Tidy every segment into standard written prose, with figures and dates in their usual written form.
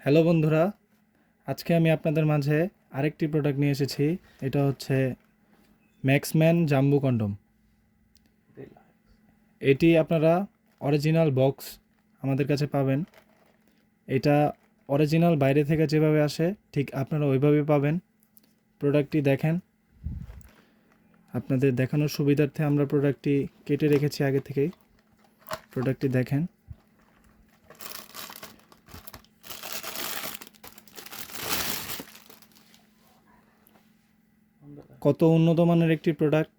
Hello বন্ধুরা, আজকে আমি আপনাদের মাঝে আরেকটি প্রোডাক্ট নিয়ে এসেছি। এটা হচ্ছে ম্যাক্সম্যান জাম্বু কন্ডম। এটি আপনারা অরিজিনাল বক্স আমাদের কাছে পাবেন। এটা অরিজিনাল বাইরে থেকে যেভাবে আসে ঠিক আপনারা ওইভাবেই পাবেন। প্রোডাক্টটি দেখেন, আপনাদের দেখানোর সুবিধার্থে আমরা প্রোডাক্টটি কেটে রেখেছি আগে থেকেই। প্রোডাক্টটি দেখেন। কত উন্নত মানের একটি প্রোডাক্ট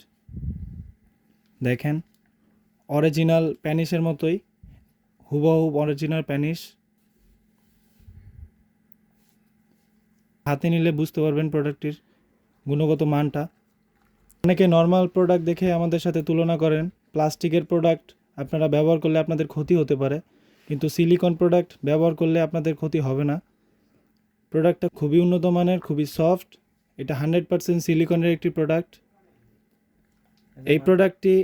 দেখেন। অরিজিনাল প্যানিসের মতোই, হুবহু অরিজিনাল প্যানিস। হাতে নিলে বুঝতে পারবেন প্রোডাক্টটির গুণগত মানটা। অনেকে নর্মাল প্রোডাক্ট দেখে আমাদের সাথে তুলনা করেন। প্লাস্টিকের প্রোডাক্ট আপনারা ব্যবহার করলে আপনাদের ক্ষতি হতে পারে, কিন্তু সিলিকন প্রোডাক্ট ব্যবহার করলে আপনাদের ক্ষতি হবে না। প্রোডাক্টটা খুবই উন্নত মানের, খুবই সফট। এটা 100% সিলিকনের একটি প্রোডাক্ট। এই প্রোডাক্টটি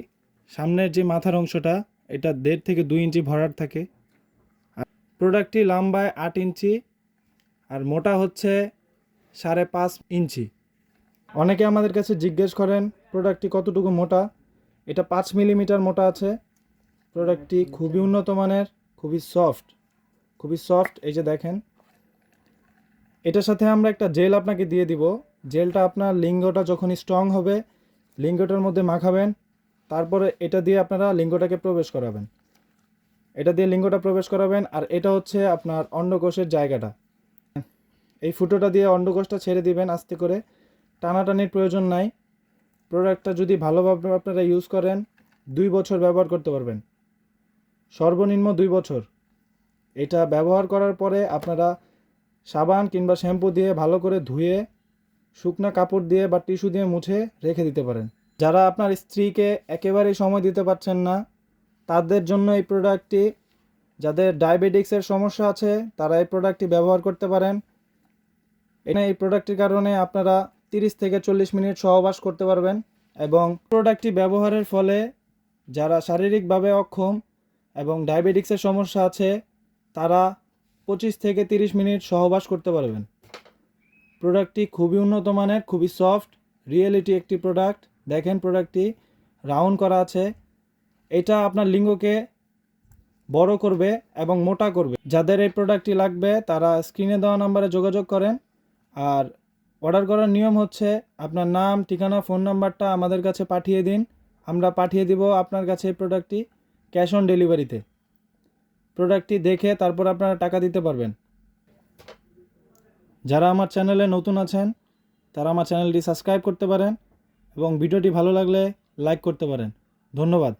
সামনের যে মাথার অংশটা, এটা 1.5 থেকে 2 ইঞ্চি ভরাট থাকে। আর প্রোডাক্টটি লম্বায় 8 ইঞ্চি আর মোটা হচ্ছে 5.5 ইঞ্চি। অনেকে আমাদের কাছে জিজ্ঞেস করেন প্রোডাক্টটি কতটুকু মোটা। এটা 5 মিলিমিটার মোটা আছে। প্রোডাক্টটি খুবই উন্নত মানের, খুবই সফট। এই যে দেখেন, এটার সাথে আমরা একটা জেল আপনাকে দিয়ে দিব। জেলটা আপনার লিঙ্গটা যখন স্ট্রং হবে, লিঙ্গটার মধ্যে মাখাবেন। তারপরে এটা দিয়ে আপনারা লিঙ্গটাকে প্রবেশ করাবেন। এটা দিয়ে লিঙ্গটা প্রবেশ করাবেন। আর এটা হচ্ছে আপনার অন্ডকোষের জায়গাটা। এই ফুটোটা দিয়ে অন্ডকোষটা ছেড়ে দিবেন আস্তে করে। টানাটানির প্রয়োজন নাই। প্রোডাক্টটা যদি ভালোভাবে আপনারা ইউজ করেন, 2 বছর ব্যবহার করতে পারবেন, সর্বনিম্ন 2 বছর। এটা ব্যবহার করার পরে আপনারা সাবান কিংবা শ্যাম্পু দিয়ে ভালো করে ধুয়ে শুকনো কাপড় দিয়ে বা টিস্যু দিয়ে মুছে রেখে দিতে পারেন। যারা আপনার স্ত্রীকে একেবারেই সময় দিতে পারছেন না, তাদের জন্য এই প্রোডাক্টটি, যাদের ডায়াবেটিক্সের সমস্যা আছে তারা এই প্রোডাক্টটি ব্যবহার করতে পারেন। এই প্রোডাক্টটির কারণে আপনারা 30 থেকে 40 মিনিট সহবাস করতে পারবেন। এবং প্রোডাক্টটি ব্যবহারের ফলে যারা শারীরিকভাবে অক্ষম এবং ডায়াবেটিক্সের সমস্যা আছে তারা 25 থেকে 30 মিনিট সহবাস করতে পারবেন। প্রোডাক্টটি খুবই উন্নত মানের, খুবই সফট, রিয়েলিটি একটি প্রোডাক্ট। দেখেন প্রোডাক্টটি রাউন্ড করা আছে। এটা আপনার লিঙ্গকে বড় করবে এবং মোটা করবে। যাদের এই প্রোডাক্টটি লাগবে তারা স্ক্রিনে দেওয়া নাম্বারে যোগাযোগ করেন। আর অর্ডার করার নিয়ম হচ্ছে আপনার নাম, ঠিকানা, ফোন নাম্বারটা আমাদের কাছে পাঠিয়ে দিন। আমরা পাঠিয়ে দিব আপনার কাছে এই প্রোডাক্টটি ক্যাশ অন ডেলিভারিতে। প্রোডাক্টটি দেখে তারপর আপনারা টাকা দিতে পারবেন। যারা আমার চ্যানেলে নতুন আছেন তারা আমার চ্যানেলটি সাবস্ক্রাইব করতে পারেন এবং ভিডিওটি ভালো লাগলে লাইক করতে পারেন। ধন্যবাদ।